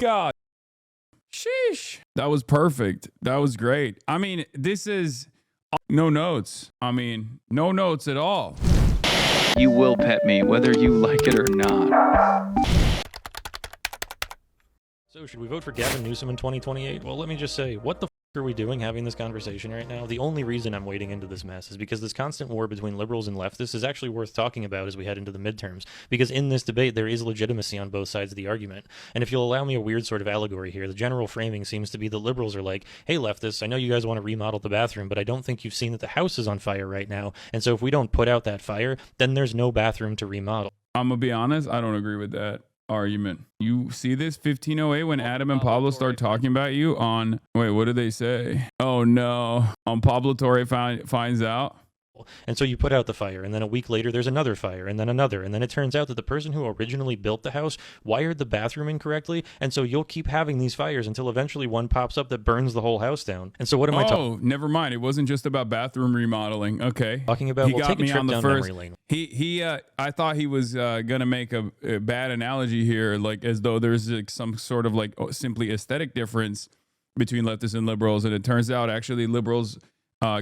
God. Sheesh. That was perfect. That was great. I mean, this is no notes. I mean, no notes at all. You will pet me, whether you like it or not. So should we vote for Gavin Newsom in 2028? Well, let me just say, what the are we doing having this conversation right now? The only reason I'm wading into this mess is because this constant war between liberals and leftists is actually worth talking about as we head into the midterms, because in this debate there is legitimacy on both sides of the argument. And if you'll allow me a weird sort of allegory here, the general framing seems to be the liberals are like, hey leftists, I know you guys want to remodel the bathroom, but I don't think you've seen that the house is on fire right now, and so if we don't put out that fire, then there's no bathroom to remodel. I'm gonna be honest, I don't agree with that argument. You see this 1508 when Adam and Pablo start talking about you on, wait, what did they say? Oh no, on Pablo Torre finds out. And so you put out the fire, and then a week later there's another fire, and then another, and then it turns out that the person who originally built the house wired the bathroom incorrectly, and so you'll keep having these fires until eventually one pops up that burns the whole house down. And so what am I talking? Oh, never mind. It wasn't just about bathroom remodeling. Okay. Talking about, he we'll got take a me trip on the down first. memory lane. I thought he was gonna make a bad analogy here, like as though there's like some sort of like simply aesthetic difference between leftists and liberals, and it turns out actually liberals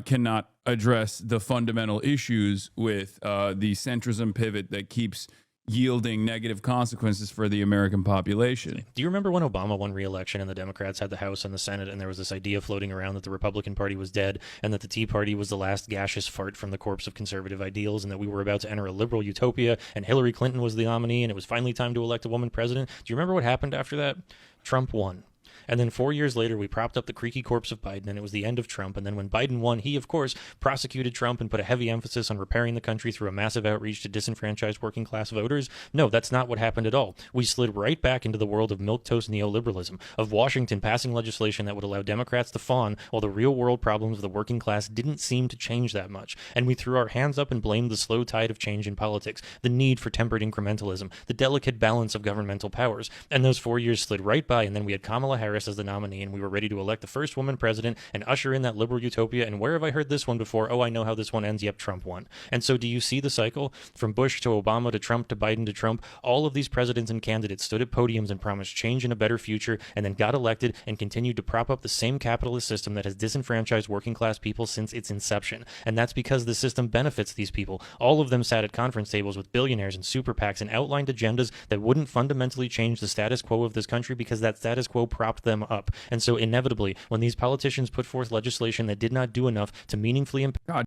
cannot address the fundamental issues with the centrism pivot that keeps yielding negative consequences for the American population. Do you remember when Obama won re-election and the Democrats had the House and the Senate, and there was this idea floating around that the Republican Party was dead and that the Tea Party was the last gaseous fart from the corpse of conservative ideals, and that we were about to enter a liberal utopia, and Hillary Clinton was the nominee, and it was finally time to elect a woman president? Do you remember what happened after that? Trump won. And then 4 years later, we propped up the creaky corpse of Biden, and it was the end of Trump. And then when Biden won, he, of course, prosecuted Trump and put a heavy emphasis on repairing the country through a massive outreach to disenfranchised working-class voters. No, that's not what happened at all. We slid right back into the world of milquetoast neoliberalism, of Washington passing legislation that would allow Democrats to fawn, while the real-world problems of the working class didn't seem to change that much. And we threw our hands up and blamed the slow tide of change in politics, the need for tempered incrementalism, the delicate balance of governmental powers. And those 4 years slid right by, and then we had Kamala Harris as the nominee, and we were ready to elect the first woman president and usher in that liberal utopia. And where have I heard this one before? Oh, I know how this one ends. Yep, Trump won. And so do you see the cycle? From Bush to Obama to Trump to Biden to Trump, all of these presidents and candidates stood at podiums and promised change and a better future, and then got elected and continued to prop up the same capitalist system that has disenfranchised working class people since its inception. And that's because the system benefits these people. All of them sat at conference tables with billionaires and super PACs and outlined agendas that wouldn't fundamentally change the status quo of this country, because that status quo propped them up. And so inevitably, when these politicians put forth legislation that did not do enough to meaningfully impact... God,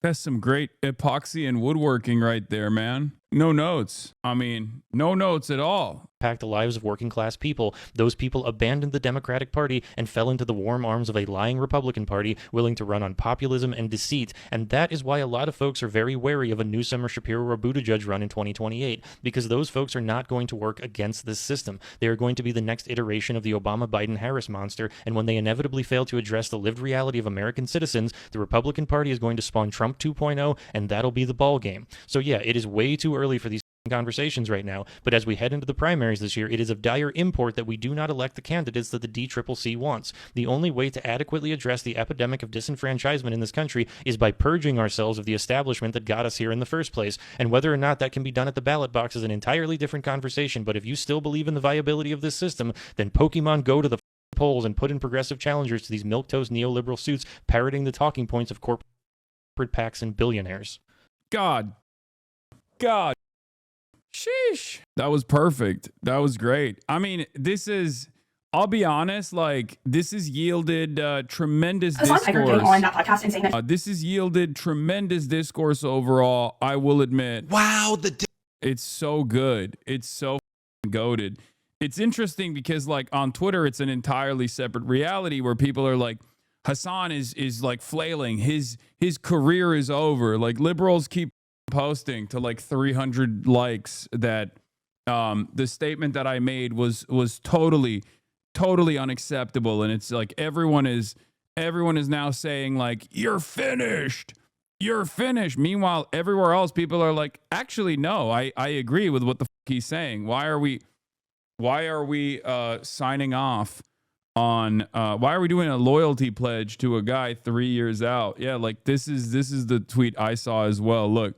that's some great epoxy and woodworking right there, man. No notes. I mean, no notes at all. The lives of working class people, those people abandoned the Democratic Party and fell into the warm arms of a lying Republican Party willing to run on populism and deceit. And that is why a lot of folks are very wary of a Newsom or Shapiro or Buttigieg run in 2028, because those folks are not going to work against this system. They are going to be the next iteration of the Obama-Biden-Harris monster, and when they inevitably fail to address the lived reality of American citizens, the Republican Party is going to spawn Trump 2.0, and that'll be the ball game. So yeah, it is way too early for these conversations right now, but as we head into the primaries this year, it is of dire import that we do not elect the candidates that the DCCC wants. The only way to adequately address the epidemic of disenfranchisement in this country is by purging ourselves of the establishment that got us here in the first place, and whether or not that can be done at the ballot box is an entirely different conversation. But if you still believe in the viability of this system, then Pokemon Go to the polls and put in progressive challengers to these milquetoast neoliberal suits parroting the talking points of corporate PACs and billionaires. God. Sheesh. That was perfect. That was great. I mean, this is, I'll be honest, like, this has yielded tremendous discourse. On that podcast and saying that this has yielded tremendous discourse overall, I will admit. Wow, it's so good. It's so goated. It's interesting because, like, on Twitter, it's an entirely separate reality where people are like, Hasan is like flailing. His career is over. Like, liberals keep posting to like 300 likes that the statement that I made was totally unacceptable, and it's like everyone is now saying like you're finished. Meanwhile, everywhere else people are like, actually no, I agree with what the he's saying. Why are we signing off on why are we doing a loyalty pledge to a guy 3 years out? Yeah, like this is the tweet I saw as well. Look,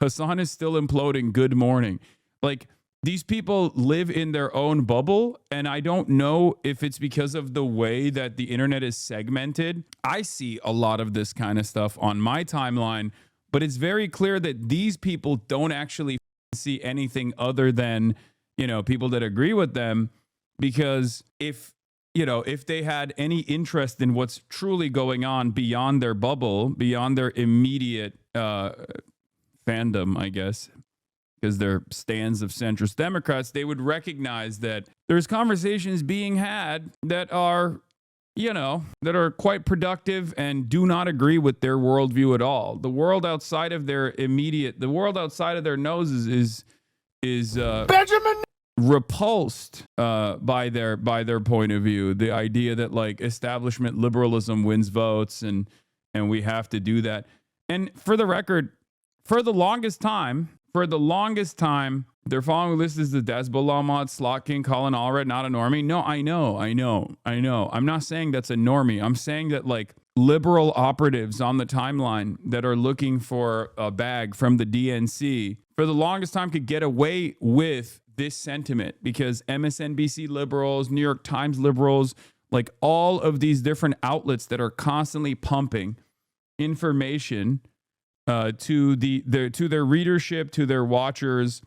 Hasan is still imploding. Good morning. Like, these people live in their own bubble, and I don't know if it's because of the way that the internet is segmented. I see a lot of this kind of stuff on my timeline, but it's very clear that these people don't actually see anything other than, you know, people that agree with them, because if they had any interest in what's truly going on beyond their bubble, beyond their immediate fandom, I guess, because they're stands of centrist Democrats, they would recognize that there's conversations being had that are, that are quite productive and do not agree with their worldview at all. The world outside of their noses is Benjamin repulsed by their point of view. The idea that like establishment liberalism wins votes and we have to do that. And for the record, for the longest time, they're following this as the Desbullah mod, Slot King, Colin Allred, not a normie. No, I know. I'm not saying that's a normie. I'm saying that like liberal operatives on the timeline that are looking for a bag from the DNC for the longest time could get away with this sentiment because MSNBC liberals, New York Times liberals, like all of these different outlets that are constantly pumping information to their readership, to their watchers,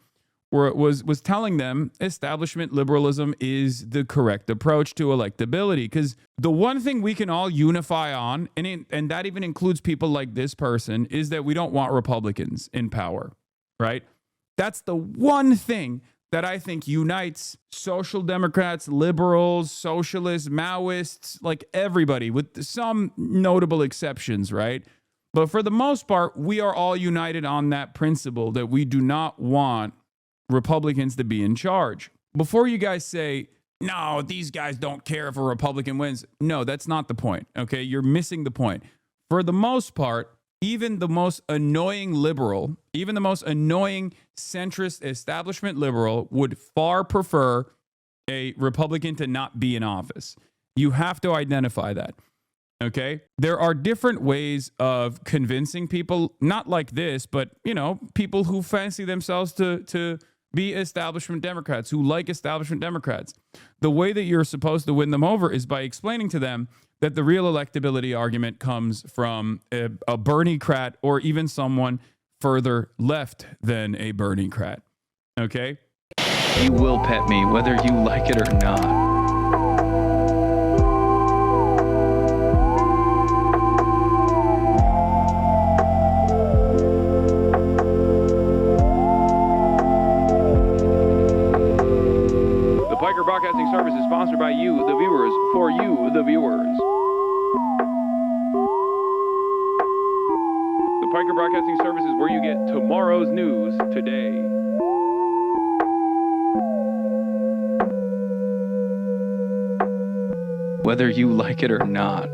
where it was telling them establishment liberalism is the correct approach to electability. Because the one thing we can all unify on, and that even includes people like this person, is that we don't want Republicans in power, right? That's the one thing that I think unites social democrats, liberals, socialists, Maoists, like everybody, with some notable exceptions, right? But for the most part, we are all united on that principle that we do not want Republicans to be in charge. Before you guys say, no, these guys don't care if a Republican wins. No, that's not the point, okay? You're missing the point. For the most part, even the most annoying liberal, even the most annoying centrist establishment liberal would far prefer a Republican to not be in office. You have to identify that. Okay, there are different ways of convincing people, not like this, but, people who fancy themselves to be establishment Democrats, who like establishment Democrats. The way that you're supposed to win them over is by explaining to them that the real electability argument comes from a Bernie-crat or even someone further left than a Bernie-crat. Okay? You will pet me, whether you like it or not. Piker Broadcasting Service is sponsored by you, the viewers, for you, the viewers. The Piker Broadcasting Service is where you get tomorrow's news today. Whether you like it or not.